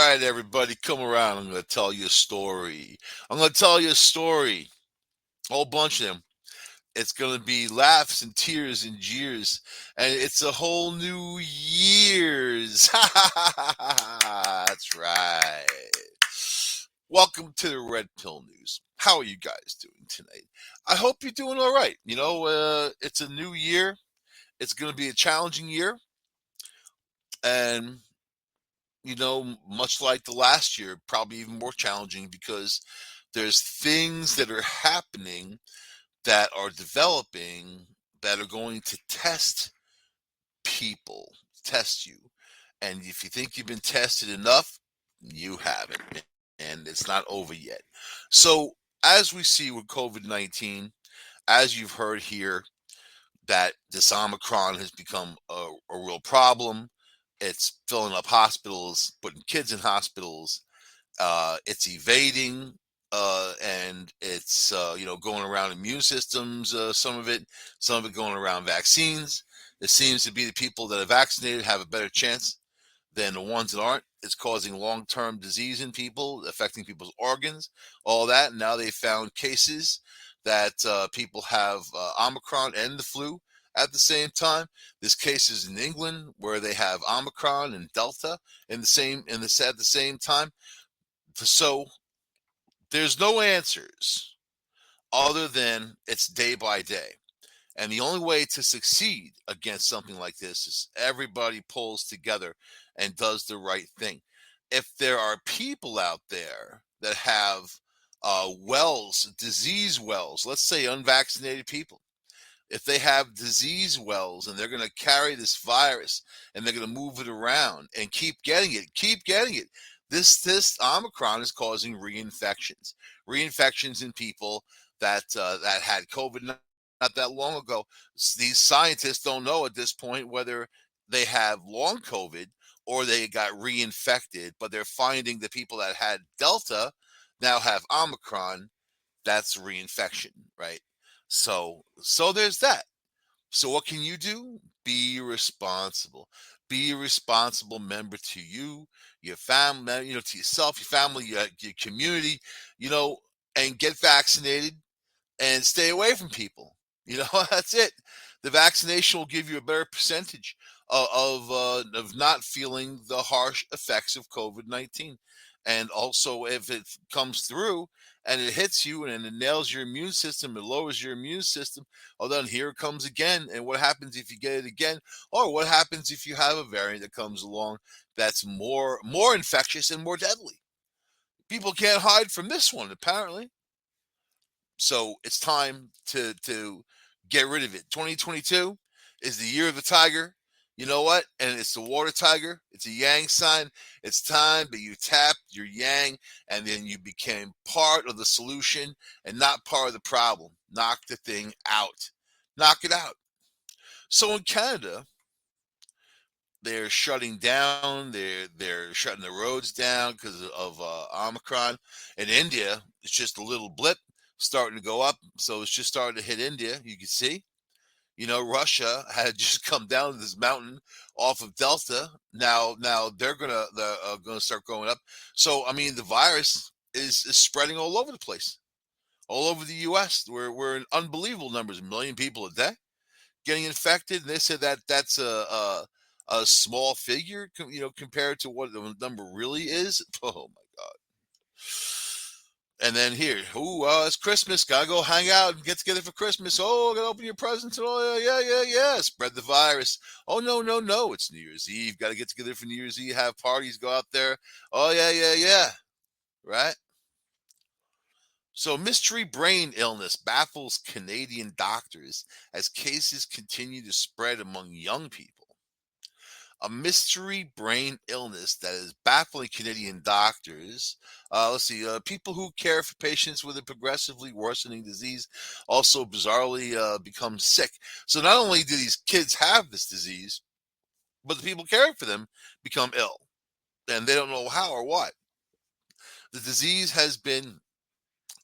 right, everybody, come around. I'm going to tell you a story. I'm going to tell you a story, a whole bunch of them. It's going to be laughs and tears and jeers, and it's a whole new year's. That's right. Welcome to the Red Pill News. How are you guys doing tonight? I hope you're doing all right. It's a new year. It's going to be a challenging year, and much like the last year, probably even more challenging because there's things that are happening that are developing that are going to test people, test you. And if you think you've been tested enough, you haven't. And it's not over yet. So, as we see with COVID 19, as you've heard here, that this Omicron has become a real problem. It's filling up hospitals, putting kids in hospitals. It's evading, and it's going around immune systems. Some of it going around vaccines. It seems to be the people that are vaccinated have a better chance than the ones that aren't. It's causing long-term disease in people, affecting people's organs, all that. Now they found cases that people have Omicron and the flu at the same time. This case is in England where they have Omicron and Delta at the same time. So there's no answers other than it's day by day. And the only way to succeed against something like this is everybody pulls together and does the right thing. If there are people out there that have disease wells, let's say unvaccinated people, if they have disease wells and they're going to carry this virus and they're going to move it around and keep getting it. This Omicron is causing reinfections in people that had COVID not that long ago. These scientists don't know at this point whether they have long COVID or they got reinfected, but they're finding the people that had Delta now have Omicron. That's reinfection, right? So there's that. So what can you do? Be responsible. Be a responsible member to you, your family, to yourself, your family, your community, you know, and get vaccinated and stay away from people. That's it. The vaccination will give you a better percentage of not feeling the harsh effects of COVID-19. And also, if it comes through and it hits you and it nails your immune system, it lowers your immune system. Oh, then here it comes again. And what happens if you get it again? Or what happens if you have a variant that comes along that's more infectious and more deadly? People can't hide from this one, apparently. So it's time to get rid of it. 2022 is the year of the tiger. You know what? And it's the water tiger. It's a yang sign. It's time that you tapped your yang and then you became part of the solution and not part of the problem. Knock the thing out. Knock it out. So in Canada, they're shutting down. They're shutting the roads down because of Omicron. In India, it's just a little blip starting to go up, so it's just starting to hit India. You can see, Russia had just come down this mountain off of Delta. Now they're gonna start going up. So I mean, the virus is spreading all over the place, all over the U.S. We're in unbelievable numbers, a million people a day getting infected. And they said that that's a small figure, compared to what the number really is. Oh my God. And then here, it's Christmas. Gotta go hang out and get together for Christmas. Oh, gotta open your presents. And oh, yeah. Spread the virus. Oh, no. It's New Year's Eve. Gotta get together for New Year's Eve, have parties, go out there. Oh, yeah. Right? So, mystery brain illness baffles Canadian doctors as cases continue to spread among young people. A mystery brain illness that is baffling Canadian doctors. Let's see, people who care for patients with a progressively worsening disease also bizarrely become sick. So not only do these kids have this disease, but the people caring for them become ill, and they don't know how or what. The disease has been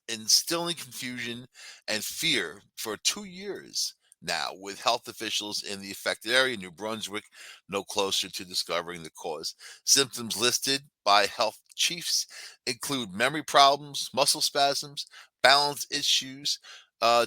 instilling confusion and fear for 2 years now, with health officials in the affected area, New Brunswick, no closer to discovering the cause. Symptoms listed by health chiefs include memory problems, muscle spasms, balance issues,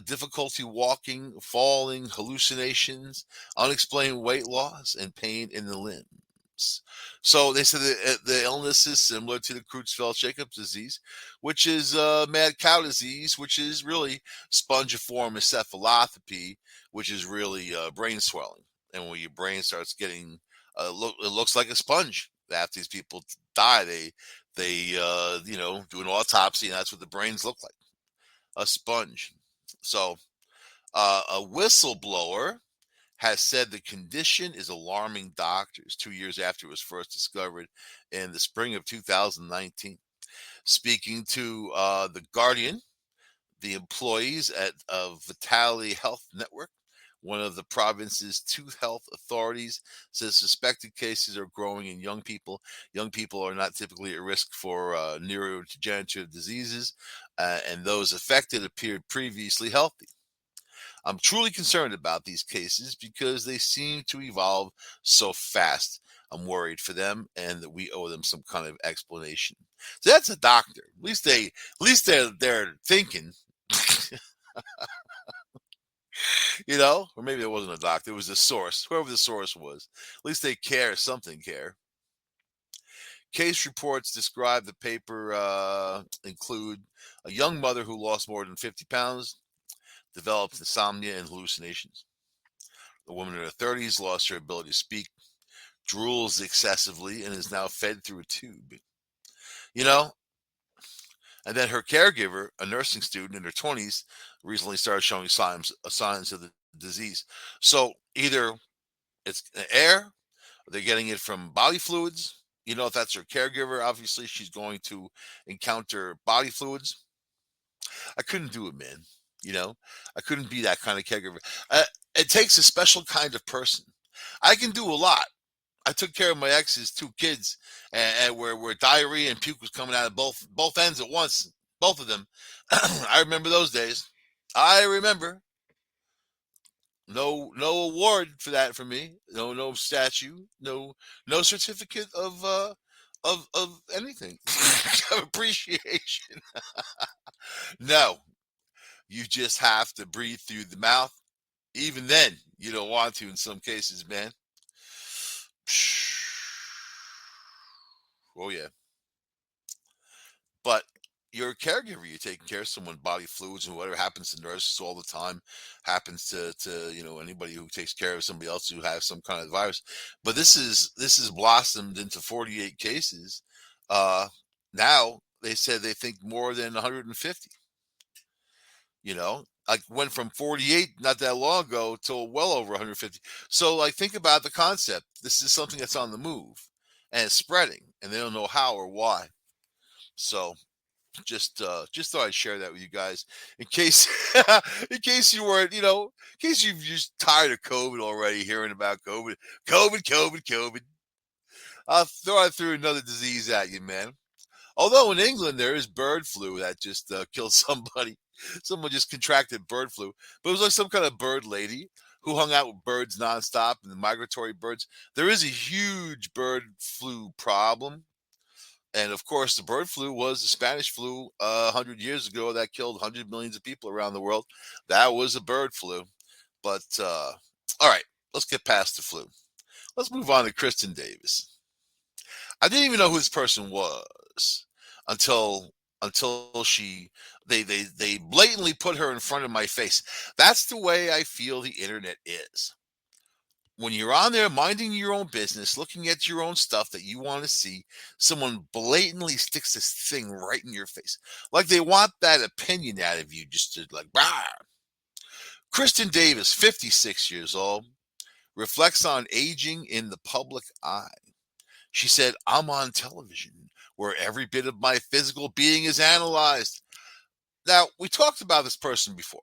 difficulty walking, falling, hallucinations, unexplained weight loss, and pain in the limbs. So they said the illness is similar to the Creutzfeldt-Jacobs disease, which is mad cow disease, which is really spongiform encephalopathy, which is really brain swelling. And when your brain starts getting, it looks like a sponge. After these people die, they do an autopsy, and that's what the brains look like, a sponge. So a whistleblower has said the condition is alarming doctors 2 years after it was first discovered in the spring of 2019. Speaking to The Guardian, the employees at Vitality Health Network, one of the province's two health authorities, says suspected cases are growing in young people. Young people are not typically at risk for neurodegenerative diseases, and those affected appeared previously healthy. I'm truly concerned about these cases because they seem to evolve so fast. I'm worried for them, and that we owe them some kind of explanation. So that's a doctor. At least they're thinking, or maybe it wasn't a doctor. It was the source, whoever the source was. At least they care, something care. Case reports describe the paper include a young mother who lost more than 50 pounds, developed insomnia and hallucinations. A woman in her 30s lost her ability to speak, drools excessively, and is now fed through a tube. You know, and then her caregiver, a nursing student in her 20s, recently started showing signs of the disease. So either it's air, or they're getting it from body fluids. If that's her caregiver, obviously she's going to encounter body fluids. I couldn't do it, man. You know, I couldn't be that kind of caregiver. It takes a special kind of person. I can do a lot. I took care of my ex's two kids, and where diarrhea and puke was coming out of both ends at once, both of them. I remember those days. I remember. No award for that for me. No statue. No certificate of anything of appreciation. No, you just have to breathe through the mouth. Even then, you don't want to in some cases, man. Oh yeah. But you're a caregiver. You're taking care of someone, body fluids and whatever happens to nurses all the time, happens to anybody who takes care of somebody else who has some kind of virus. But this is blossomed into 48 cases. Now they said they think more than 150. Like went from 48 not that long ago to well over 150. So like think about the concept. This is something that's on the move and it's spreading, and they don't know how or why. So just thought I'd share that with you guys in case in case you weren't, in case you've just tired of COVID already, hearing about COVID. I threw another disease at you, man. Although in England there is bird flu that just killed somebody. Someone just contracted bird flu, but it was like some kind of bird lady who hung out with birds nonstop and the migratory birds. There is a huge bird flu problem. And of course, the bird flu was the Spanish flu 100 years ago that killed hundreds of millions of people around the world. That was a bird flu. But all right, let's get past the flu. Let's move on to Kristen Davis. I didn't even know who this person was until they blatantly put her in front of my face. That's the way I feel the internet is. When you're on there minding your own business, looking at your own stuff that you want to see, someone blatantly sticks this thing right in your face. Like they want that opinion out of you, just to like, bah. Kristen Davis, 56 years old, reflects on aging in the public eye. She said, I'm on television where every bit of my physical being is analyzed. Now, we talked about this person before.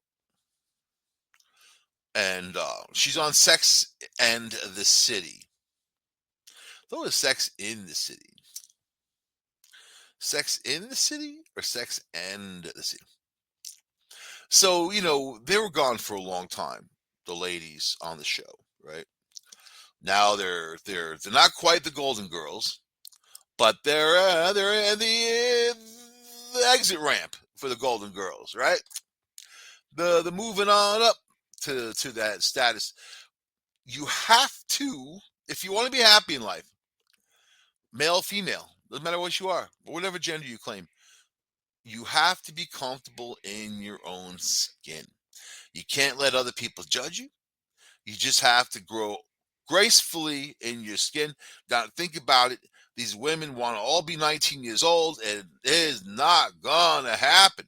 And she's on Sex and the City. Though it's Sex in the City. Sex in the City or Sex and the City? So, they were gone for a long time. the ladies on the show, right? Now they're not quite the Golden Girls, but they're in the exit ramp for the Golden Girls, right? The moving on up to that status. You have to, if you want to be happy in life, male, female, doesn't matter what you are, or whatever gender you claim, you have to be comfortable in your own skin. You can't let other people judge you. You just have to grow gracefully in your skin. Now, think about it. These women want to all be 19 years old, and it is not going to happen.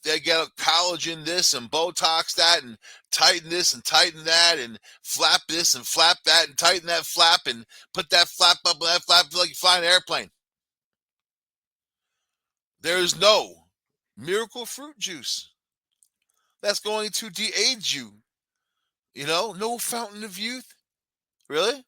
They get collagen this and Botox that and tighten this and tighten that and flap this and flap that and tighten that flap and put that flap up and that flap like you fly an airplane. There's no miracle fruit juice that's going to de-age you. No fountain of youth. Really?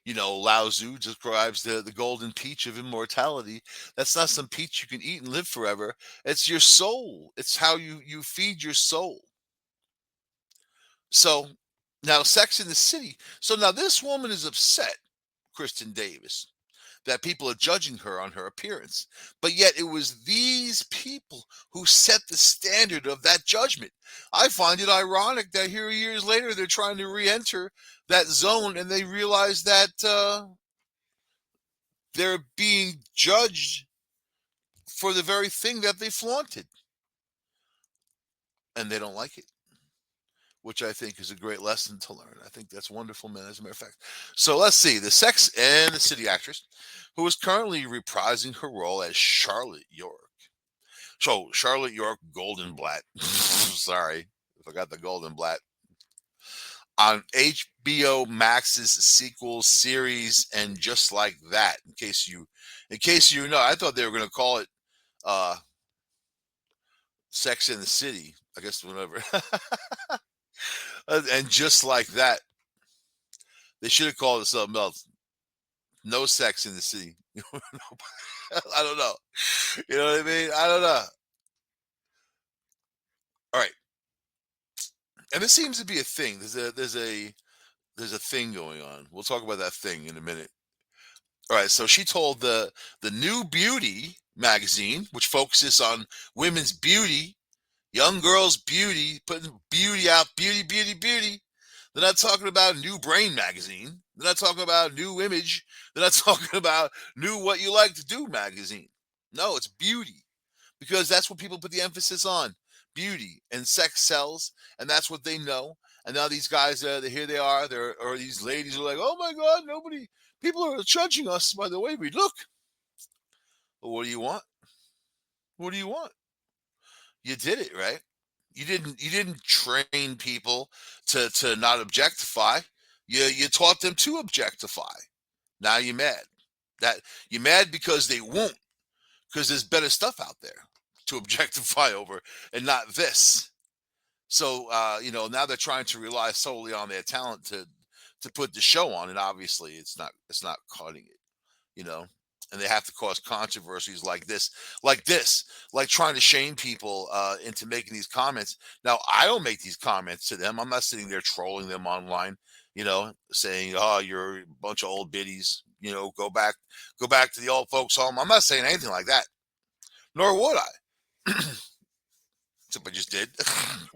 Lao Tzu describes the golden peach of immortality. That's not some peach you can eat and live forever. It's your soul. It's how you feed your soul. So now Sex in the City. So now this woman is upset, Kristen Davis, that people are judging her on her appearance. But yet it was these people who set the standard of that judgment. I find it ironic that here years later they're trying to re-enter that zone and they realize that they're being judged for the very thing that they flaunted. And they don't like it, which I think is a great lesson to learn. I think that's wonderful, man, as a matter of fact. So let's see. The Sex and the City actress who is currently reprising her role as Charlotte York. So Charlotte York Goldenblatt. Sorry if I got the Goldenblatt. On HBO Max's sequel series and Just Like That. In case you know, I thought they were going to call it Sex in the City. I guess whatever. And Just Like That. They should have called it something else. No Sex in the City. I don't know. You know what I mean? I don't know. All right. And this seems to be a thing. There's a thing going on. We'll talk about that thing in a minute. All right. So she told the New Beauty magazine, which focuses on women's beauty, young girls' beauty, putting beauty out, beauty, beauty, beauty. They're not talking about New Brain magazine. They're not talking about New Image. They're not talking about New What You Like to Do magazine. No, it's beauty, because that's what people put the emphasis on. Beauty and sex sells, and that's what they know. And now these guys, here they are, or these ladies are like, oh my God, people are judging us by the way we look. Well, what do you want? What do you want? You did it, right? You didn't train people to not objectify. You taught them to objectify. Now you're mad. That you're mad because they won't, because there's better stuff out there to objectify over and not this. So now they're trying to rely solely on their talent to put the show on, and obviously it's not cutting it, and they have to cause controversies like trying to shame people into making these comments. Now, I don't make these comments to them. I'm not sitting there trolling them online, saying, oh, you're a bunch of old biddies, go back to the old folks home. I'm not saying anything like that, nor would I. Except I just did.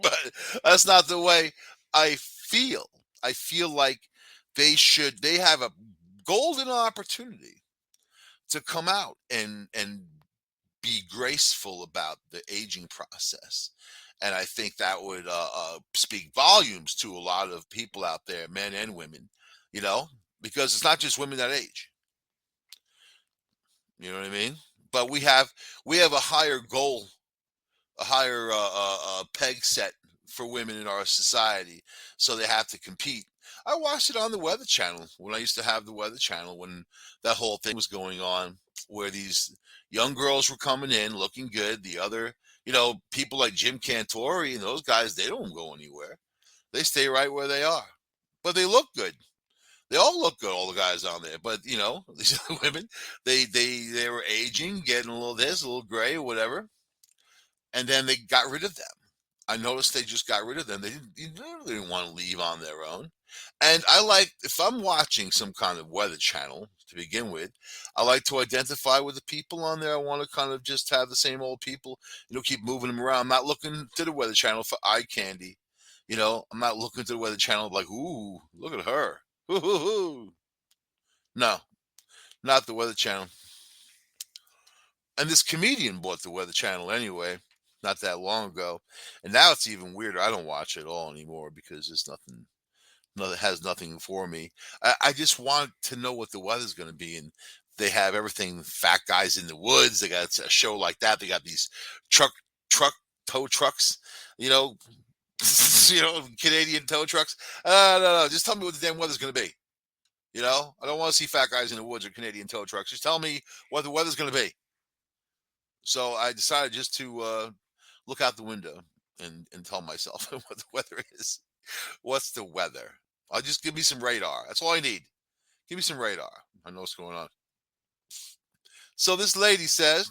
But that's not the way I feel. I feel like they have a golden opportunity to come out and be graceful about the aging process. And I think that would speak volumes to a lot of people out there, men and women, because it's not just women that age. You know what I mean? But we have a higher goal, a higher peg set for women in our society, so they have to compete. I watched it on the Weather Channel when I used to have the Weather Channel, when that whole thing was going on, where these young girls were coming in looking good. The other, people like Jim Cantori and those guys, they don't go anywhere. They stay right where they are, but they look good. They all look good, all the guys on there. But these women, they were aging, getting a little this, a little gray, whatever, and then they got rid of them. I noticed they just got rid of them. They didn't want to leave on their own. And I like, if I'm watching some kind of weather channel to begin with, I like to identify with the people on there. I want to kind of just have the same old people, keep moving them around. I'm not looking to the weather channel for eye candy. I'm not looking to the weather channel like, ooh, look at her. Hoo. No, not the weather channel. And this comedian bought the weather channel anyway, not that long ago. And now it's even weirder. I don't watch it at all anymore because there's nothing, no, it has nothing for me. I just want to know what the weather's going to be. And they have everything, fat guys in the woods. They got a show like that. They got these truck, tow trucks, you know, Canadian tow trucks. No. Just tell me what the damn weather's going to be. I don't want to see fat guys in the woods or Canadian tow trucks. Just tell me what the weather's going to be. So I decided just to look out the window and tell myself what the weather is. What's the weather? I'll just give me some radar. That's all I need. Give me some radar. I know what's going on. So this lady says,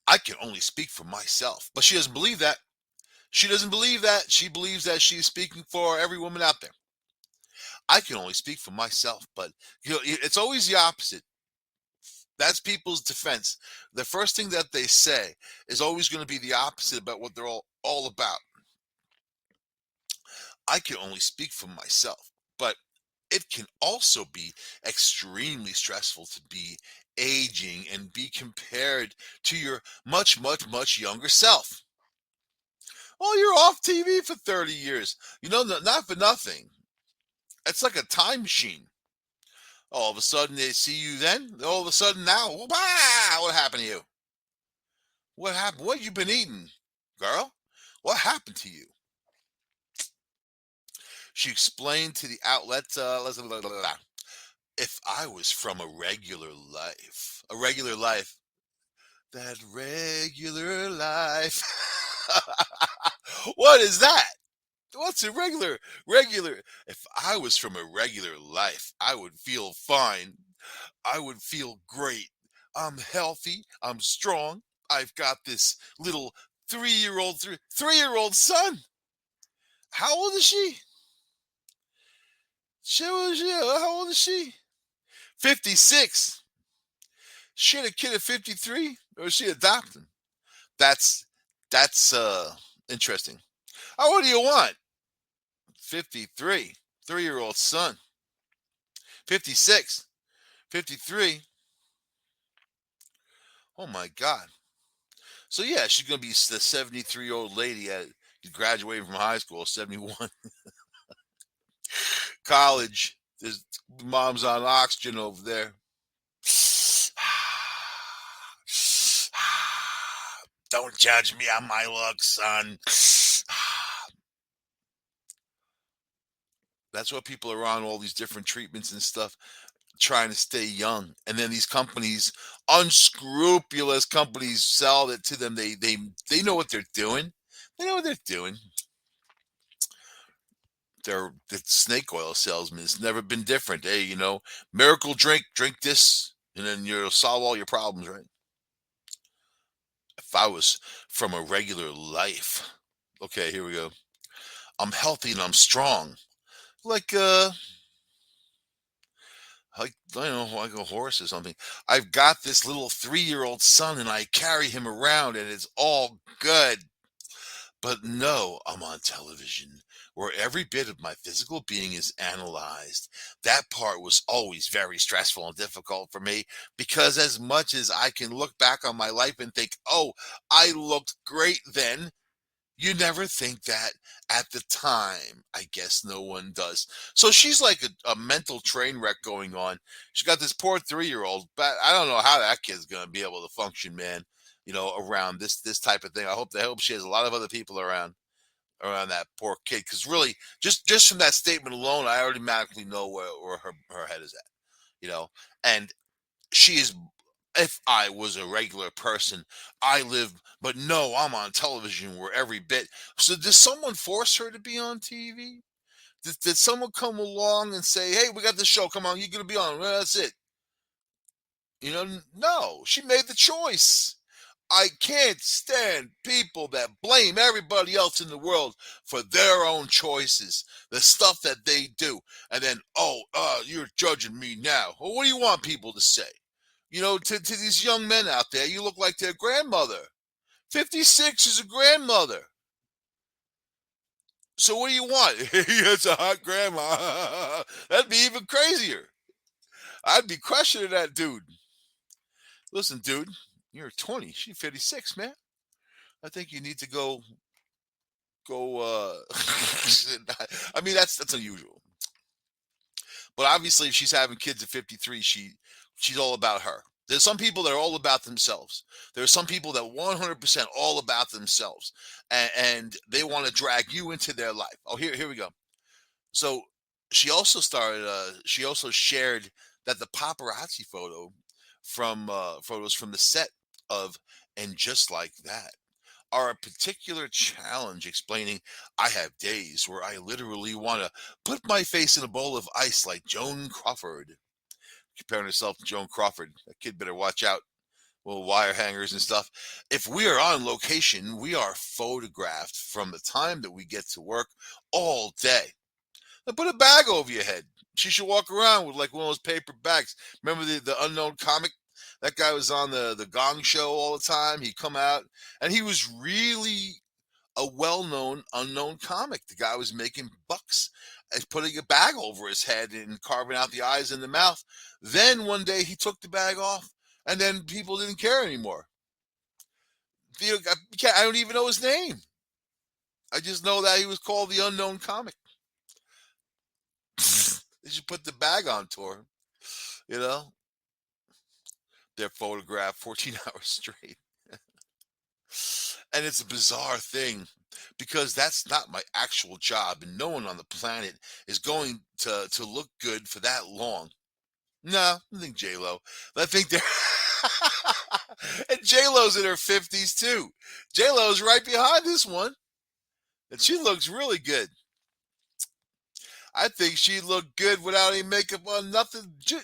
I can only speak for myself. But she doesn't believe that. She doesn't believe that. She believes that she's speaking for every woman out there. I can only speak for myself. But it's always the opposite. That's people's defense. The first thing that they say is always going to be the opposite about what they're all about. I can only speak for myself, but it can also be extremely stressful to be aging and be compared to your much, much, much younger self. Well, you're off TV for 30 years. Not for nothing. It's like a time machine. All of a sudden they see you then. All of a sudden now, what happened to you? What happened? What you been eating, girl? What happened to you? She explained to the outlet, if I was from a regular life, that regular life. What is that? What's a regular? If I was from a regular life, I would feel fine. I would feel great. I'm healthy. I'm strong. I've got this little 3-year-old son. How old is she? How old is she? 56. She had a kid at 53, or is she adopting? That's interesting. How old do you want? 53. 3-year-old son. 56. 53. Oh my God. So yeah, she's gonna be the 73-year-old lady at graduating from high school, 71. College. There's mom's on oxygen over there. Don't judge me on my looks, son. That's what people are on, all these different treatments and stuff, trying to stay young. And then these companies, unscrupulous companies, sell it to them. They know what they're doing. They know what they're doing. They're the snake oil salesman. It's never been different. Hey, miracle drink this, and then you'll solve all your problems, right? If I was from a regular life, okay, here we go. I'm healthy and I'm strong, like I don't know, like a horse or something. I've got this little 3-year-old son, and I carry him around, and it's all good. But no, I'm on television where every bit of my physical being is analyzed. That part was always very stressful and difficult for me because, as much as I can look back on my life and think, oh, I looked great then, you never think that at the time. I guess no one does. So she's like a mental train wreck going on. She's got this poor 3-year-old, but I don't know how that kid's going to be able to function, man. Around this type of thing. I hope she has a lot of other people around that poor kid, because really, just from that statement alone, I automatically know where her head is at. And she is. If I was a regular person, I live, but no, I'm on television where every bit. So does someone force her to be on TV? Did someone come along and say, hey, we got this show, come on, you're going to be on, well, that's it. No, she made the choice. I can't stand people that blame everybody else in the world for their own choices, the stuff that they do. And then, you're judging me now. Well, what do you want people to say? To these young men out there, you look like their grandmother. 56 is a grandmother. So what do you want? It's a hot grandma. That'd be even crazier. I'd be questioning that dude. Listen, dude, you're 20. She's 56, man. I think you need to go. I mean, that's unusual. But obviously, if she's having kids at 53, she's all about her. There's some people that are all about themselves. There are some people that 100% all about themselves, and they want to drag you into their life. Oh, here we go. So she also shared that the paparazzi photos from the set of And Just Like That are a particular challenge, explaining, I have days where I literally want to put my face in a bowl of ice like Joan Crawford. Comparing herself to Joan Crawford. That kid better watch out. Little wire hangers and stuff. If we are on location, we are photographed from the time that we get to work all day. Now put a bag over your head. She should walk around with like one of those paper bags. Remember the unknown comic? That guy was on the Gong Show all the time. He'd come out, and he was really a well-known unknown comic. The guy was making bucks and putting a bag over his head and carving out the eyes and the mouth. Then one day he took the bag off, and then people didn't care anymore. I don't even know his name. I just know that he was called the unknown comic. They should put the bag on tour. You know, they're photographed 14 hours straight. And it's a bizarre thing because that's not my actual job, and no one on the planet is going to look good for that long. No, I think J Lo. I think they're and J Lo's in her 50s too. J Lo's right behind this one, and she looks really good. I think she looked good without any makeup on, nothing. You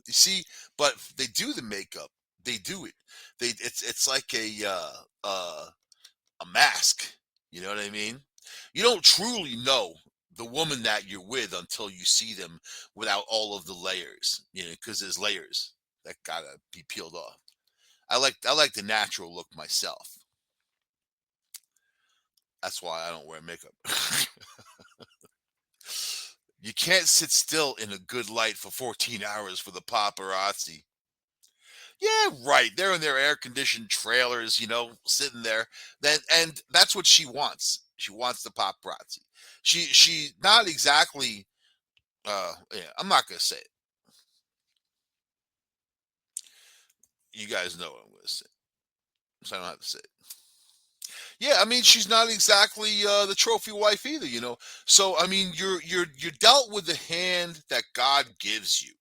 see, but they do the makeup. They do it. It's like a mask. You know what I mean? You don't truly know the woman that you're with until you see them without all of the layers. Because there's layers that gotta be peeled off. I like the natural look myself. That's why I don't wear makeup. You can't sit still in a good light for 14 hours for the paparazzi. Yeah, right. They're in their air-conditioned trailers, sitting there. And that's what she wants. She wants the paparazzi. She not exactly. Yeah, I'm not gonna say it. You guys know what I'm gonna say, so I don't have to say it. Yeah, I mean, she's not exactly the trophy wife either. So I mean, you're dealt with the hand that God gives you,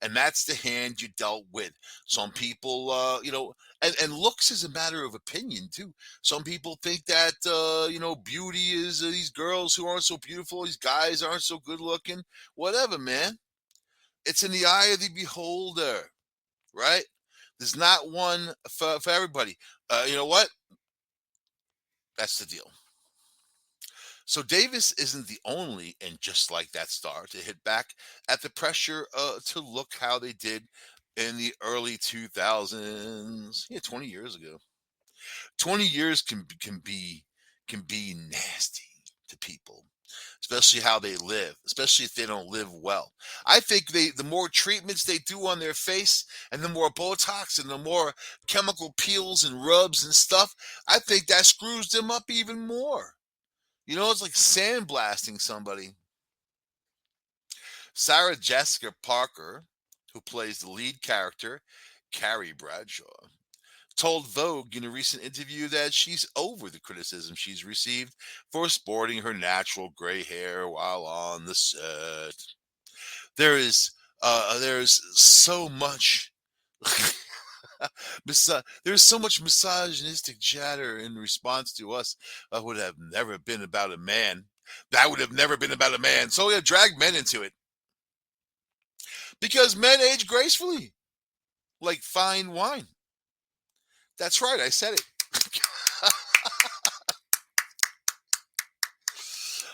and that's the hand you dealt with. Some people, and looks is a matter of opinion too. Some people think that beauty is these girls who aren't so beautiful, these guys aren't so good looking. Whatever, man. It's in the eye of the beholder, right? There's not one for everybody. You know what? That's the deal. So Davis isn't the only and just like that star to hit back at the pressure to look how they did in the early 2000s. Yeah, 20 years ago. 20 years can be nasty to people, especially how they live, especially if they don't live well. I think the more treatments they do on their face and the more Botox and the more chemical peels and rubs and stuff, I think that screws them up even more. It's like sandblasting somebody. Sarah Jessica Parker, who plays the lead character, Carrie Bradshaw, told Vogue in a recent interview that she's over the criticism she's received for sporting her natural gray hair while on the set. There's so much there's so much misogynistic chatter in response to us. Would have never been about a man. That would have never been about a man. So yeah, drag men into it because men age gracefully, like fine wine. That's right. I said it.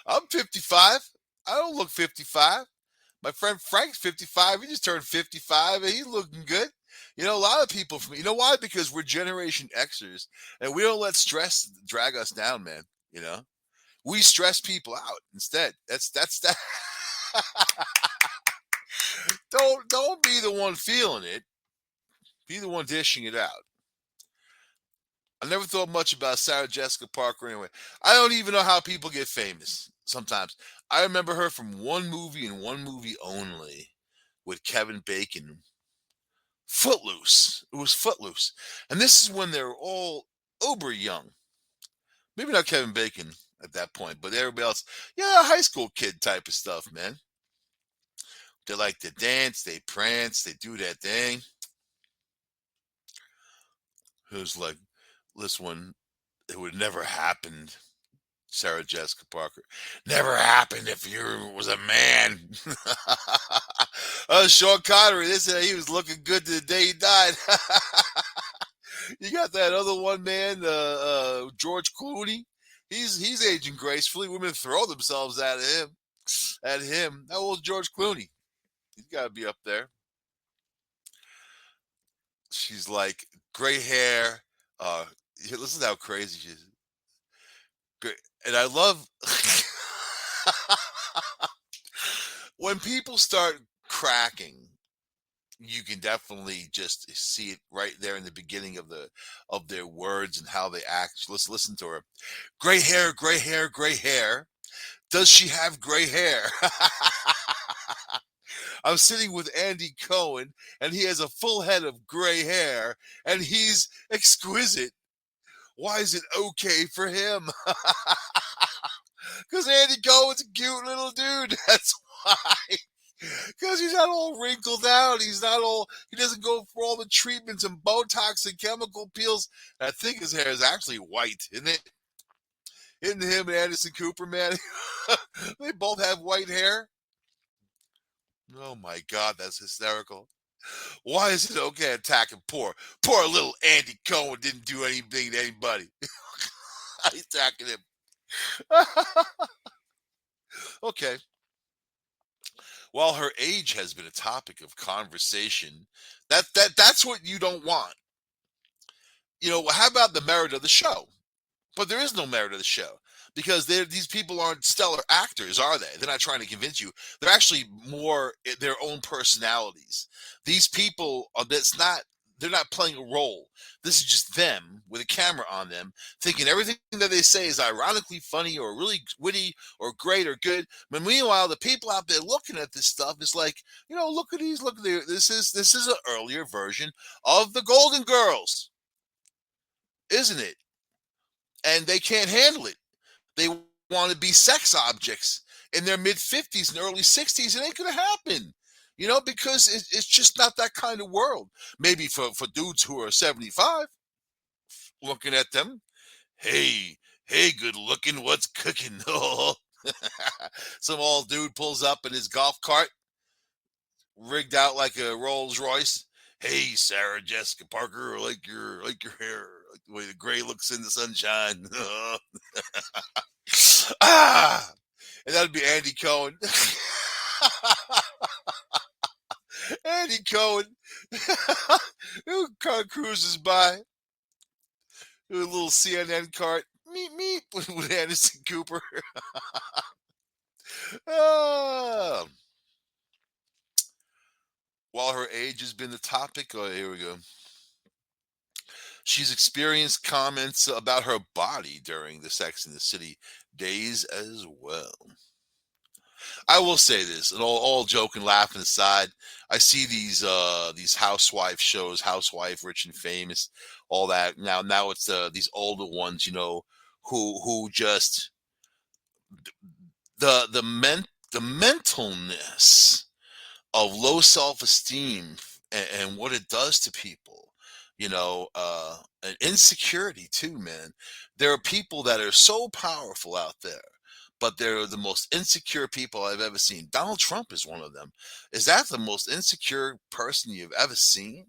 I'm 55. I don't look 55. My friend Frank's 55. He just turned 55 and he's looking good. You know, a lot of people from, you know why? Because we're Generation Xers and we don't let stress drag us down, man. You know, we stress people out instead. That's that. Don't be the one feeling it. Be the one dishing it out. I never thought much about Sarah Jessica Parker anyway. I don't even know how people get famous sometimes. I remember her from one movie and one movie only with Kevin Bacon. Footloose. It was Footloose. And this is when they're all uber young. Maybe not Kevin Bacon at that point, but everybody else, yeah, high school kid type of stuff, man. They like to dance, they prance, they do that thing. It was like, this one, it would never happen. Sarah Jessica Parker. Never happened if you was a man. Sean Connery, they said he was looking good to the day he died. You got that other one, man, George Clooney. He's aging gracefully. Women throw themselves at him. At him. How old George Clooney? He's got to be up there. She's like gray hair. Listen to how crazy she is. Great. And I love when people start cracking. You can definitely just see it right there in the beginning of their words and how they act. Let's listen to her. Gray hair, gray hair, gray hair. Does she have gray hair? I'm sitting with Andy Cohen, and he has a full head of gray hair, and he's exquisite. Why is it okay for him? Because Andy Cohen's a cute little dude. That's why. Because he's not all wrinkled out. He's not all, he doesn't go for all the treatments and Botox and chemical peels. I think his hair is actually white, isn't it? Isn't him and Anderson Cooper, man? They both have white hair. Oh my God, that's hysterical. Why is it okay attacking poor little Andy Cohen didn't do anything to anybody? He's attacking him. Okay. While her age has been a topic of conversation, that's what you don't want. You know, how about the merit of the show? But there is no merit of the show because these people aren't stellar actors, are they? They're not trying to convince you. They're actually more their own personalities. These people are they're not playing a role. This is just them with a camera on them, thinking everything that they say is ironically funny or really witty or great or good. But meanwhile, the people out there looking at this stuff is like, you know, look at these, look at the, this is an earlier version of the Golden Girls, isn't it? And they can't handle it. They want to be sex objects in their mid 50s and early 60s. It ain't going to happen, you know, because it's just not that kind of world. Maybe for dudes who are 75, looking at them, hey, good looking, what's cooking? Some old dude pulls up in his golf cart, rigged out like a Rolls Royce. Hey, Sarah Jessica Parker, like your hair, like the way the gray looks in the sunshine. Ah, and that'd be Andy Cohen. Andy Cohen, who car cruises by with a little CNN cart, meet with Anderson Cooper. Ah. While her age has been the topic, oh, here we go. She's experienced comments about her body during the Sex and the City days as well. I will say this, and all joke and laughing aside, I see these housewife shows, Housewife, Rich and Famous, all that. Now it's these older ones, you know, who just the mentalness of low self-esteem and what it does to people, you know, and insecurity too, man. There are people that are so powerful out there, but they're the most insecure people I've ever seen. Donald Trump is one of them. Is that the most insecure person you've ever seen?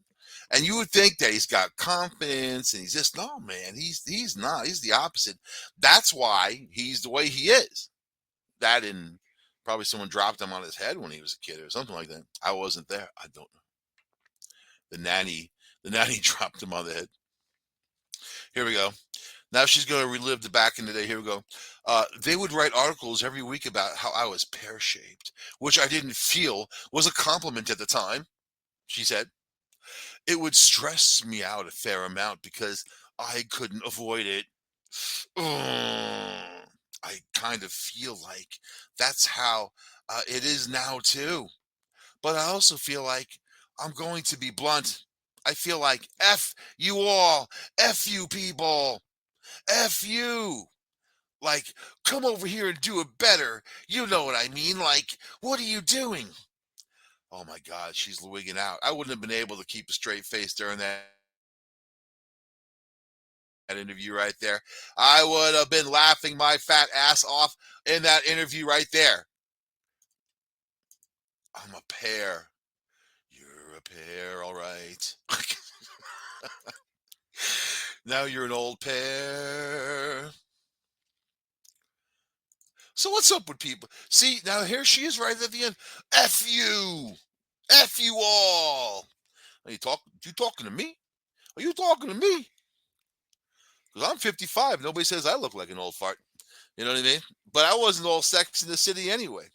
And you would think that he's got confidence, and he's just no man. He's not. He's the opposite. That's why he's the way he is. That and probably someone dropped him on his head when he was a kid or something like that. I wasn't there. I don't know. The nanny, the nanny dropped him on the head. Here we go. Now she's going to relive the back in the day. Here we go. They would write articles every week about how I was pear shaped, which I didn't feel was a compliment at the time. She said it would stress me out a fair amount because I couldn't avoid it. I kind of feel like that's how it is now too. But I also feel like I'm going to be blunt. I feel like F you all, F you people, F you. Like, come over here and do it better. You know what I mean? Like, what are you doing? Oh my God, she's wigging out. I wouldn't have been able to keep a straight face during that interview right there. I would have been laughing my fat ass off in that interview right there. I'm a pear. You're a pear, all right. Now you're an old pear. So what's up with people? See, now here she is right at the end. F you. F you all. Are you talking to me? Are you talking to me? Because I'm 55. Nobody says I look like an old fart. You know what I mean? But I wasn't all Sex in the City anyway.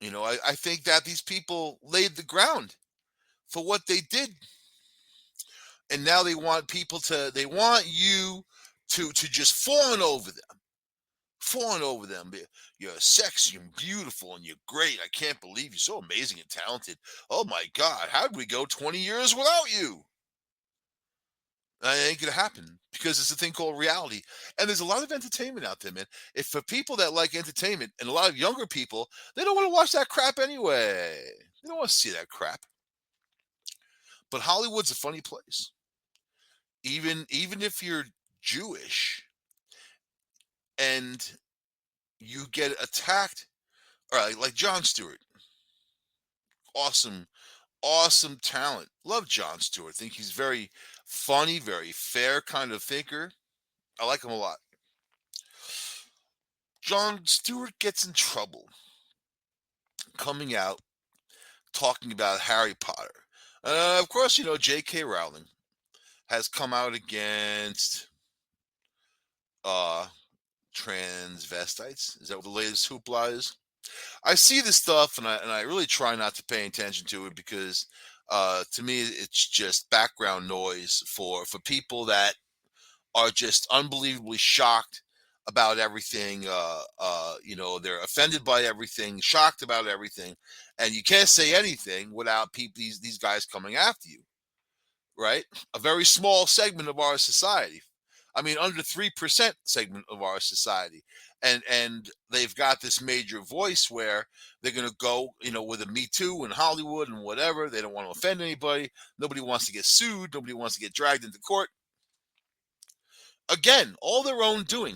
I think that these people laid the ground for what they did. And now they want you to just fawn over them. Fawn over them. You're sexy and beautiful and you're great. I can't believe you're so amazing and talented. Oh my God, how'd we go 20 years without you? It ain't gonna happen because it's a thing called reality. And there's a lot of entertainment out there, man. If for people that like entertainment and a lot of younger people, they don't want to watch that crap anyway. They don't want to see that crap. But Hollywood's a funny place. Even if you're Jewish and you get attacked, all right, like Jon Stewart, awesome, awesome talent. Love Jon Stewart. Think he's very funny, very fair kind of thinker. I like him a lot. Jon Stewart gets in trouble coming out talking about Harry Potter. Of course, J.K. Rowling has come out against uh, transvestites. Is that what the latest hoopla is? I see this stuff and I really try not to pay attention to it because to me it's just background noise for people that are just unbelievably shocked about everything. They're offended by everything, shocked about everything, and you can't say anything without these guys coming after you, right? A very small segment of our society. I mean, under 3% segment of our society, and they've got this major voice where they're going to go, with a Me Too in Hollywood and whatever. They don't want to offend anybody. Nobody wants to get sued. Nobody wants to get dragged into court. Again, all their own doing.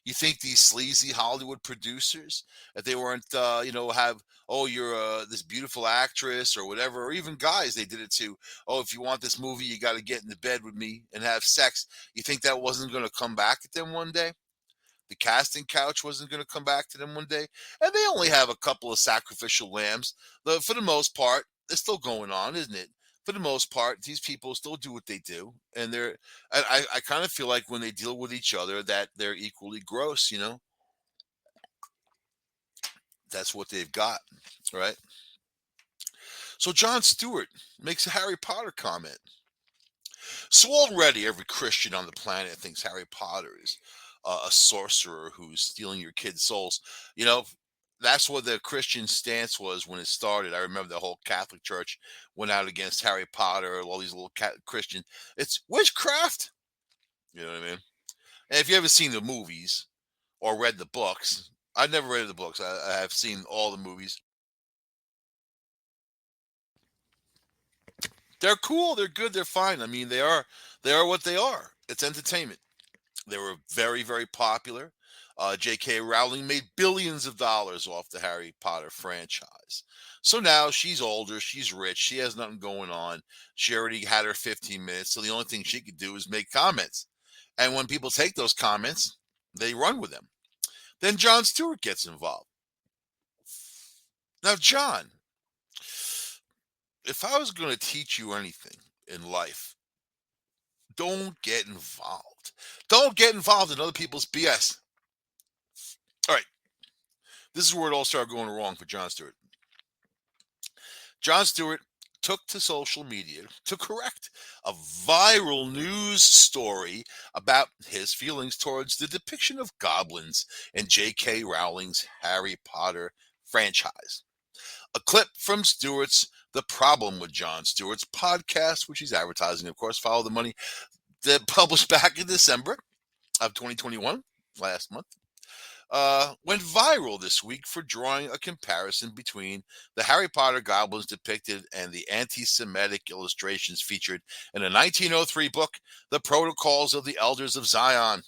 You think these sleazy Hollywood producers, if they weren't, have, oh, you're this beautiful actress or whatever, or even guys, they did it too. Oh, if you want this movie, you got to get into bed with me and have sex. You think that wasn't going to come back at them one day? The casting couch wasn't going to come back to them one day? And they only have a couple of sacrificial lambs. For the most part, it's still going on, isn't it? For the most part, these people still do what they do, and I kind of feel like when they deal with each other that they're equally gross. That's what they've got, right? So Jon Stewart makes a Harry Potter comment. So already every Christian on the planet thinks Harry Potter is a sorcerer who's stealing your kids' souls. You know, that's what the Christian stance was when it started. I remember the whole Catholic Church went out against Harry Potter, all these little Christians. It's witchcraft. You know what I mean? And if you ever seen the movies or read the books, I've never read the books. I have seen all the movies. They're cool. They're good. They're fine. I mean, they are what they are. It's entertainment. They were very, very popular. J.K. Rowling made billions of dollars off the Harry Potter franchise. So now she's older, she's rich, she has nothing going on. She already had her 15 minutes, so the only thing she could do is make comments. And when people take those comments, they run with them. Then Jon Stewart gets involved. Now, John, if I was going to teach you anything in life, don't get involved. Don't get involved in other people's BS. All right, this is where it all started going wrong for Jon Stewart. Jon Stewart took to social media to correct a viral news story about his feelings towards the depiction of goblins in J.K. Rowling's Harry Potter franchise. A clip from Stewart's The Problem with Jon Stewart's podcast, which he's advertising, of course, Follow the Money, that published back in December of 2021, last month, went viral this week for drawing a comparison between the Harry Potter goblins depicted and the anti-Semitic illustrations featured in a 1903 book, The Protocols of the Elders of Zion.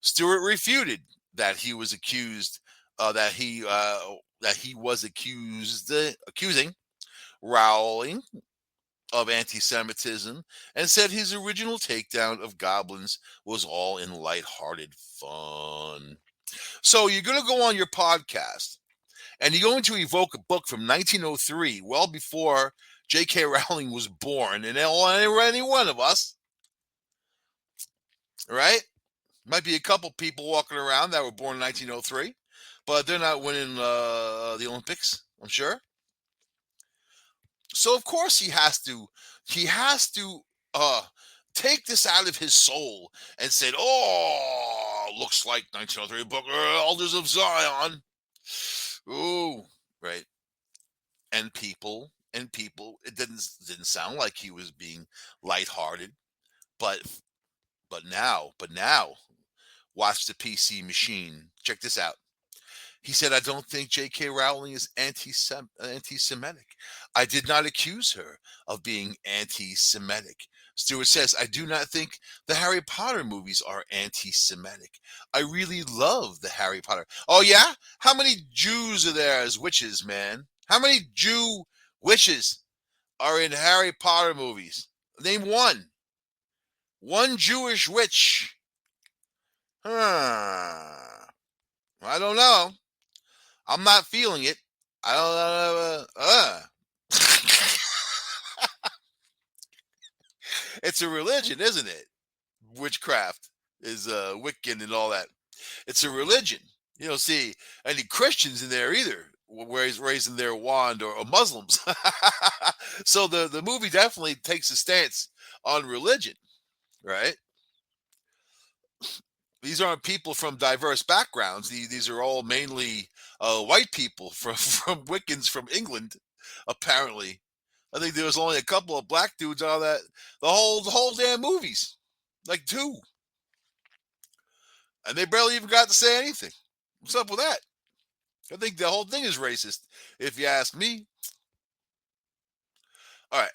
Stewart refuted that he was accused accusing Rowling of anti-Semitism and said his original takedown of goblins was all in lighthearted fun. So you're going to go on your podcast and you're going to evoke a book from 1903, well before J.K. Rowling was born, and any one of us, right? Might be a couple people walking around that were born in 1903, but they're not winning the Olympics, I'm sure. So of course he has to take this out of his soul and said, "Oh, looks like 1903 book, Elders of Zion." Ooh, right. And people, it didn't sound like he was being lighthearted, but now, watch the PC machine. Check this out. He said, "I don't think J.K. Rowling is anti-Semitic. I did not accuse her of being anti-Semitic." Stewart says, "I do not think the Harry Potter movies are anti-Semitic. I really love the Harry Potter." Oh, yeah? How many Jews are there as witches, man? How many Jew witches are in Harry Potter movies? Name one. One Jewish witch. Huh. I don't know. I'm not feeling it. I don't know. It's a religion, isn't it? Witchcraft is Wiccan and all that. It's a religion. You don't see any Christians in there either, where he's raising their wand, or Muslims. So the movie definitely takes a stance on religion, right? These aren't people from diverse backgrounds. These are all mainly white people from Wiccans from England, apparently. I think there was only a couple of black dudes on that the whole damn movies, like two, and they barely even got to say anything. What's up with that? I think the whole thing is racist, if you ask me. All right.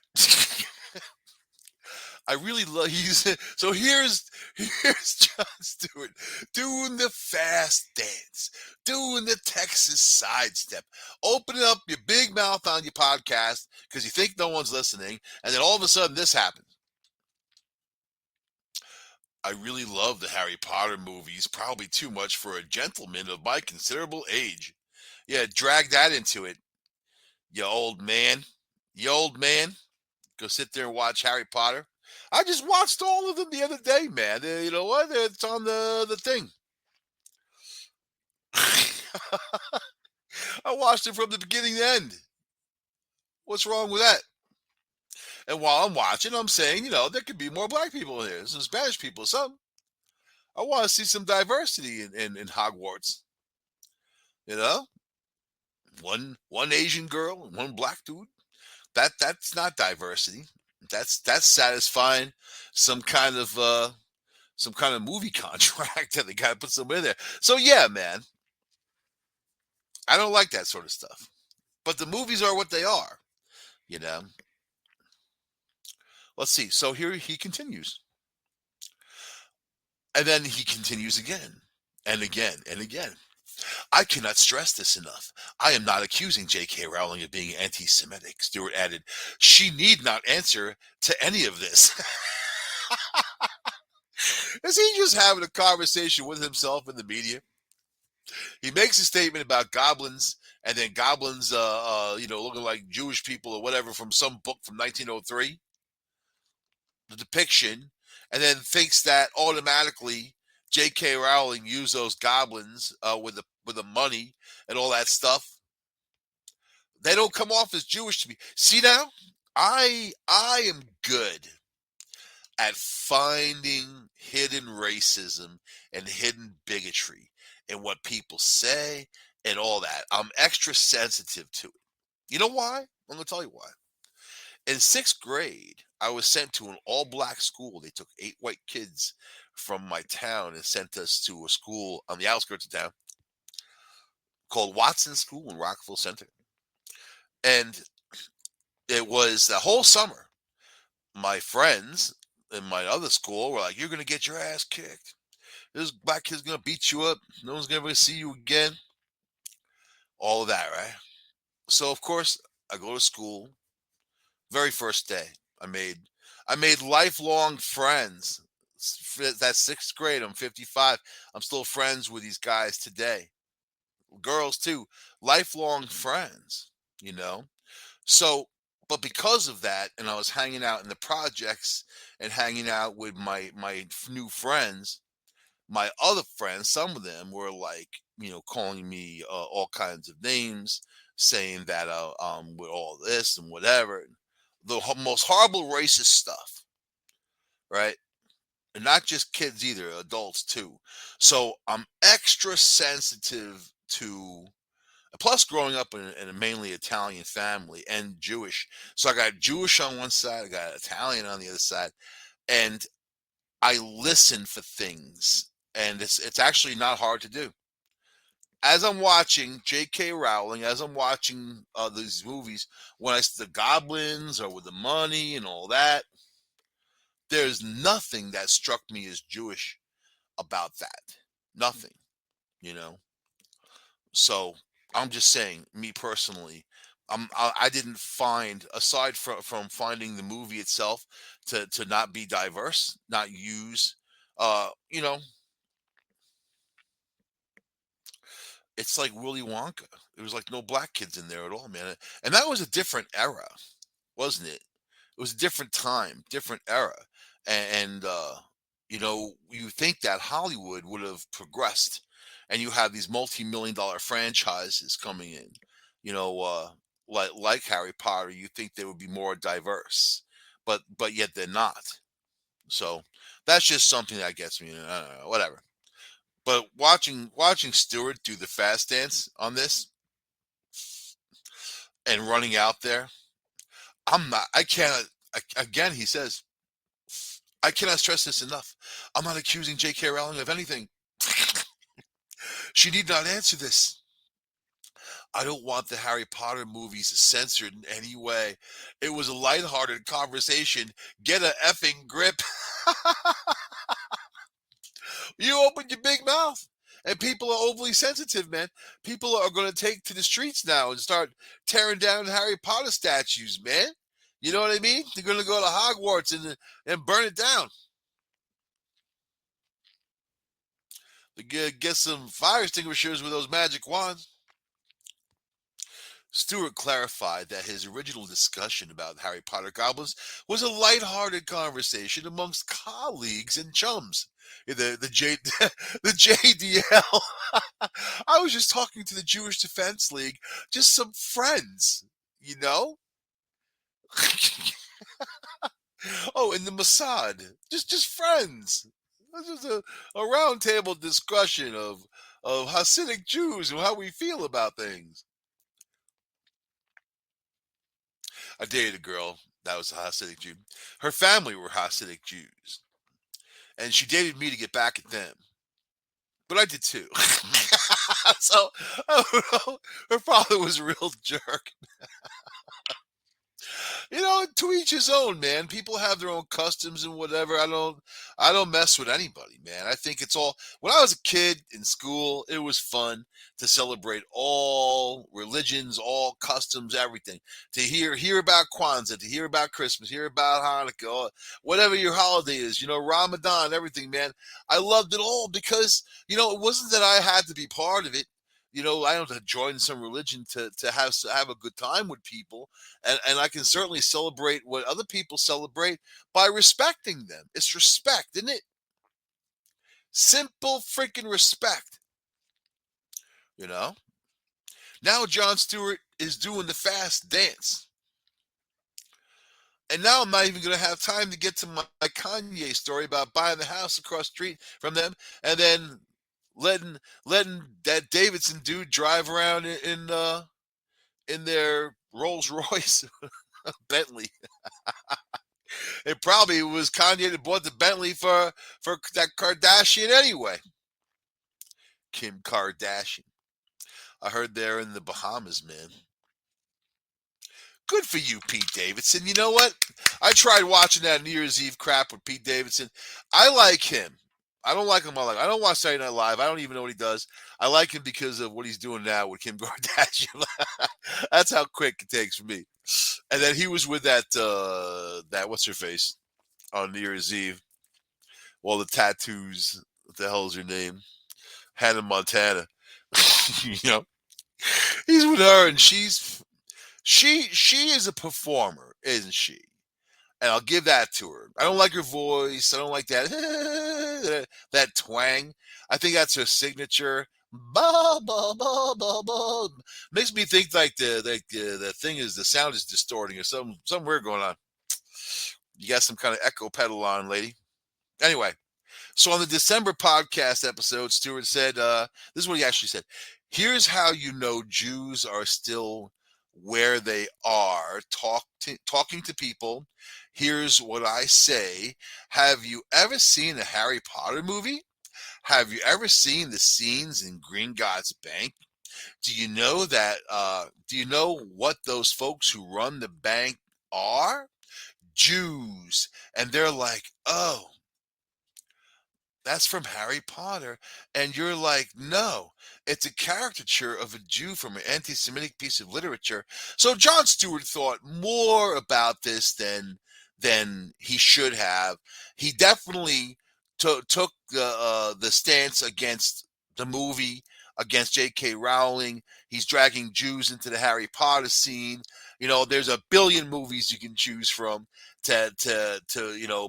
I really love he's so here's Jon Stewart doing the fast dance, doing the Texas sidestep, opening up your big mouth on your podcast because you think no one's listening, and then all of a sudden this happens. "I really love the Harry Potter movies, probably too much for a gentleman of my considerable age." Yeah, drag that into it, you old man. You old man. Go sit there and watch Harry Potter. I just watched all of them the other day, man. You know what? It's on the thing. I watched it from the beginning to end. What's wrong with that? And while I'm watching, I'm saying, there could be more black people in there, some Spanish people, some. I want to see some diversity in Hogwarts. You know, one Asian girl and one black dude. That's not diversity. That's satisfying some kind of movie contract that they got to put some in there. So yeah, man, I don't like that sort of stuff. But the movies are what they are, you know. Let's see. So here he continues. And then he continues again. And again, I cannot stress this enough. I am not accusing J.K. Rowling of being anti Semitic. Stewart added, she need not answer to any of this. Is he just having a conversation with himself in the media? He makes a statement about goblins, and then goblins, looking like Jewish people or whatever from some book from 1903, the depiction, and then thinks that automatically J.K. Rowling used those goblins with the money and all that stuff. They don't come off as Jewish to me. See now, I am good at finding hidden racism and hidden bigotry in what people say and all that. I'm extra sensitive to it. You know why? I'm going to tell you why. In sixth grade, I was sent to an all black school. They took 8 white kids from my town and sent us to a school on the outskirts of town called Watson School in Rockville Center. And it was the whole summer. My friends in my other school were like, you're going to get your ass kicked. This black kid's going to beat you up. No one's going to ever see you again. All of that, right? So, of course, I go to school. Very first day, I made lifelong friends. That's sixth grade. I'm 55. I'm still friends with these guys today. Girls too. Lifelong friends, you know? So, but because of that, and I was hanging out in the projects and hanging out with my new friends, my other friends, some of them were like, calling me all kinds of names, saying that with all this and whatever, the most horrible racist stuff, right? And not just kids either, adults too. So I'm extra sensitive to. Plus, growing up in a mainly Italian family and Jewish, so I got Jewish on one side, I got Italian on the other side, and I listen for things, and it's actually not hard to do. As I'm watching J.K. Rowling, as I'm watching these movies, when I see the goblins or with the money and all that, there's nothing that struck me as Jewish about that. Nothing, you know. So I'm just saying, me personally, I didn't find, aside from finding the movie itself to not be diverse, not use, you know, it's like Willy Wonka. There was like no black kids in there at all, man. And that was a different era, wasn't it? It was a different time, different era. You think that Hollywood would have progressed and you have these multi-million-dollar franchises coming in, you know, like Harry Potter, you think they would be more diverse, but yet they're not. So that's just something that gets me. I don't know, whatever. But watching Stewart do the fast dance on this and running out there, I'm not. I can't. Again, he says, I cannot stress this enough. I'm not accusing J.K. Rowling of anything. She need not answer this. I don't want the Harry Potter movies censored in any way. It was a lighthearted conversation. Get a effing grip. You opened your big mouth. And people are overly sensitive, man. People are going to take to the streets now and start tearing down Harry Potter statues, man. You know what I mean? They're going to go to Hogwarts and burn it down. They get some fire extinguishers with those magic wands. Stewart clarified that his original discussion about Harry Potter goblins was a light-hearted conversation amongst colleagues and chums. The JDL. I was just talking to the Jewish Defense League, just some friends, you know. Oh, and the Mossad, just friends. Just a roundtable discussion of Hasidic Jews and how we feel about things. I dated a girl that was a Hasidic Jew. Her family were Hasidic Jews, and she dated me to get back at them. But I did too. So, I don't know. Her father was a real jerk. To each his own, man. People have their own customs and whatever. I don't mess with anybody, man. I think it's all. When I was a kid in school, it was fun to celebrate all religions, all customs, everything. To hear about Kwanzaa, to hear about Christmas, hear about Hanukkah, whatever your holiday is. Ramadan, everything, man. I loved it all because it wasn't that I had to be part of it. I don't have to join some religion to have a good time with people, and I can certainly celebrate what other people celebrate by respecting them. It's respect, isn't it? Simple freaking respect. You know. Now Jon Stewart is doing the fast dance, and now I'm not even going to have time to get to my Kanye story about buying the house across the street from them, and then letting letting that Davidson dude drive around in their Rolls Royce Bentley. It probably was Kanye that bought the Bentley for that Kardashian anyway. Kim Kardashian. I heard they're in the Bahamas, man. Good for you, Pete Davidson. You know what? I tried watching that New Year's Eve crap with Pete Davidson. I like him. I don't like him. I don't watch Saturday Night Live. I don't even know what he does. I like him because of what he's doing now with Kim Kardashian. That's how quick it takes for me. And then he was with that what's her face on New Year's Eve. Well, the tattoos. What the hell is her name? Hannah Montana. you know, he's with her, and she is a performer, isn't she? And I'll give that to her. I don't like her voice. I don't like that that twang. I think that's her signature. Ba, ba, ba, ba, ba. Makes me think like the thing is the sound is distorting or something weird going on. You got some kind of echo pedal on, lady. Anyway, so on the December podcast episode, Stewart said, this is what he actually said. Here's how you know Jews are still where they are, talking to people. Here's what I say. Have you ever seen a Harry Potter movie? Have you ever seen the scenes in Green God's Bank? Do you know that? Do you know what those folks who run the bank are? Jews. And they're like, oh, that's from Harry Potter. And you're like, no, it's a caricature of a Jew from an anti-Semitic piece of literature. So Jon Stewart thought more about this than he should have. He definitely took the stance against the movie, against J.K. Rowling. He's dragging Jews into the Harry Potter scene. There's a billion movies you can choose from to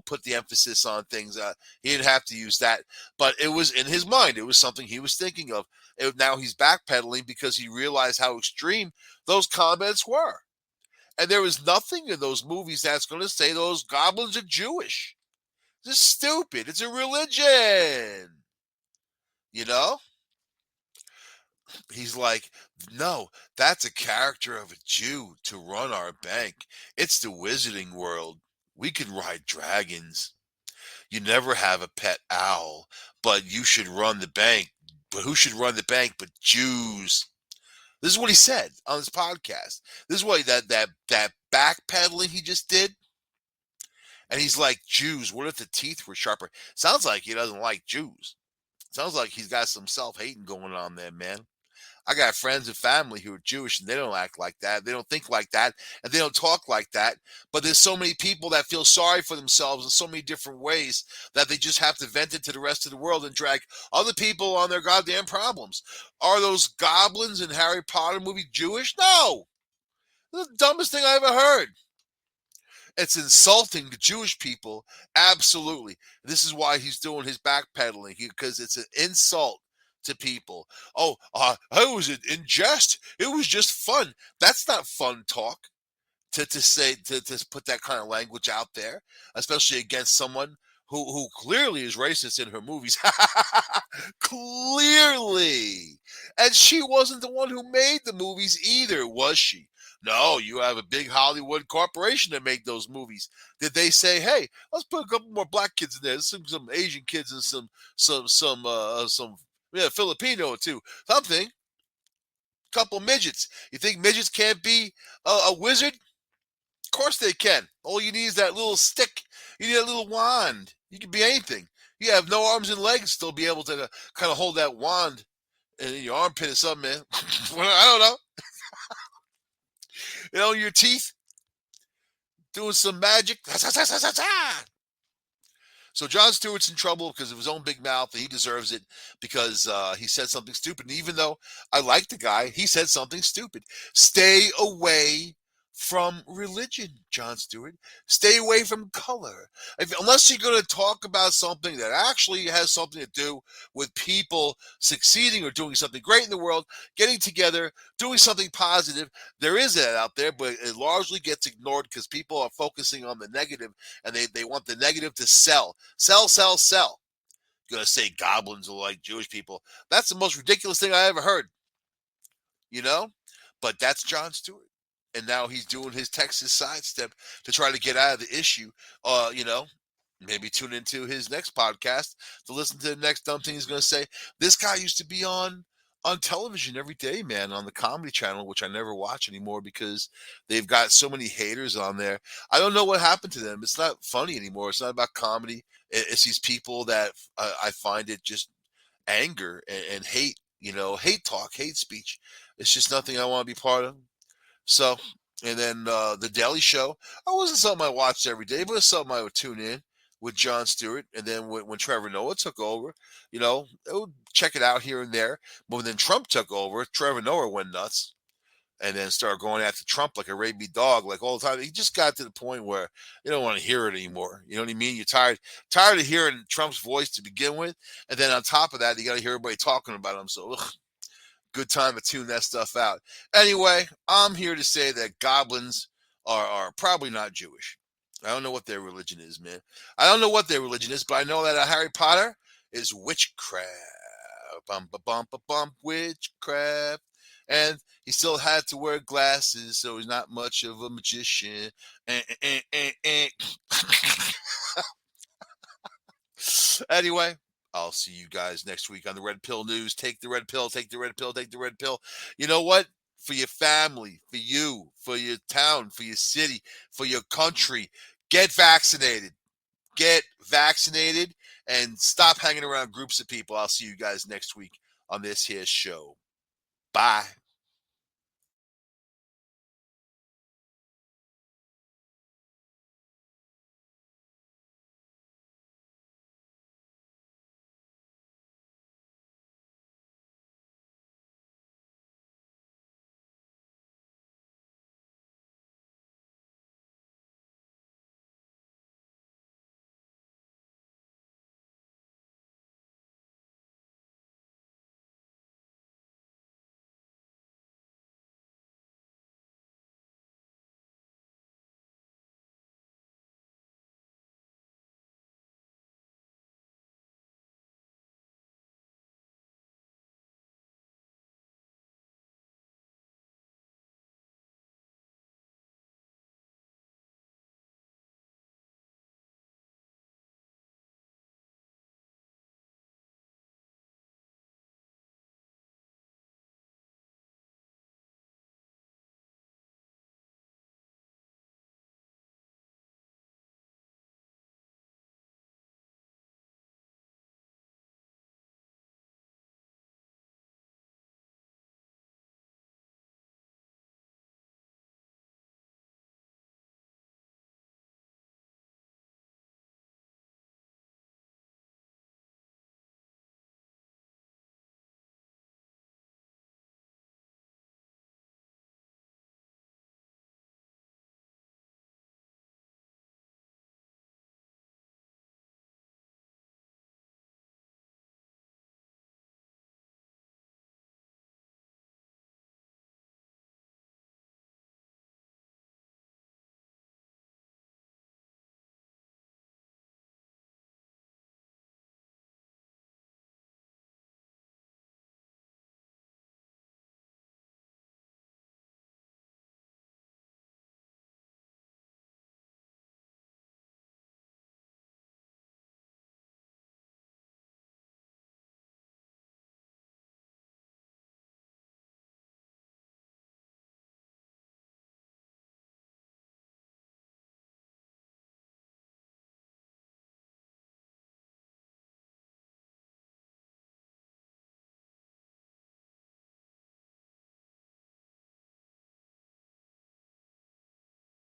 put the emphasis on things. He didn't have to use that, but it was in his mind. It was something he was thinking of. Now he's backpedaling because he realized how extreme those comments were. And there is nothing in those movies that's going to say those goblins are Jewish. It's stupid. It's a religion. You know? He's like, no, that's a character of a Jew to run our bank. It's the wizarding world. We can ride dragons. You never have a pet owl, but you should run the bank. But who should run the bank but Jews? This is what he said on his podcast. This is what that backpedaling he just did. And he's like, Jews, what if the teeth were sharper? Sounds like he doesn't like Jews. Sounds like he's got some self-hating going on there, man. I got friends and family who are Jewish, and they don't act like that. They don't think like that, and they don't talk like that. But there's so many people that feel sorry for themselves in so many different ways that they just have to vent it to the rest of the world and drag other people on their goddamn problems. Are those goblins in Harry Potter movie Jewish? No. This is the dumbest thing I ever heard. It's insulting to Jewish people. Absolutely. This is why he's doing his backpedaling, because it's an insult to people. Oh, I was in jest. It was just fun. That's not fun talk to say to put that kind of language out there, especially against someone who clearly is racist in her movies. Clearly. And she wasn't the one who made the movies either, was she? No, you have a big Hollywood corporation that made those movies. Did they say, "Hey, let's put a couple more black kids in there, some Asian kids, and some Filipino too, something, couple midgets"? You think midgets can't be a wizard? Of course they can. All you need is that little stick. You need a little wand. You can be anything. You have no arms and legs, still be able to kind of hold that wand in your armpit or something, man. I don't know. Your teeth doing some magic. So Jon Stewart's in trouble because of his own big mouth, and he deserves it because he said something stupid. And even though I like the guy, he said something stupid. Stay away from religion, Jon Stewart. Stay away from color. Unless you're going to talk about something that actually has something to do with people succeeding or doing something great in the world, getting together, doing something positive. There is that out there, but it largely gets ignored because people are focusing on the negative, and they want the negative to sell. Sell, sell, sell. You're going to say goblins are like Jewish people. That's the most ridiculous thing I ever heard, you know? But that's Jon Stewart. And now he's doing his Texas sidestep to try to get out of the issue. Maybe tune into his next podcast to listen to the next dumb thing he's going to say. This guy used to be on television every day, man, on the Comedy Channel, which I never watch anymore because they've got so many haters on there. I don't know what happened to them. It's not funny anymore. It's not about comedy. It's these people that I find it just anger and hate, hate talk, hate speech. It's just nothing I want to be part of. So, and then the Daily Show. I wasn't something I watched every day, but it's something I would tune in with Jon Stewart. And then when Trevor Noah took over, I would check it out here and there. But when then Trump took over, Trevor Noah went nuts and then started going after Trump like a rabid dog, like all the time. He just got to the point where you don't want to hear it anymore. You know what I mean? You're tired of hearing Trump's voice to begin with, and then on top of that, you got to hear everybody talking about him. So, good time to tune that stuff out. Anyway, I'm here to say that goblins are probably not Jewish. I don't know what their religion is, man. I don't know what their religion is, but I know that Harry Potter is witchcraft. Bum, ba, bum, ba, bum, witchcraft. And he still had to wear glasses, so he's not much of a magician. Anyway, I'll see you guys next week on the Red Pill News. Take the red pill, take the red pill, take the red pill. You know what? For your family, for you, for your town, for your city, for your country, get vaccinated. Get vaccinated and stop hanging around groups of people. I'll see you guys next week on this here show. Bye.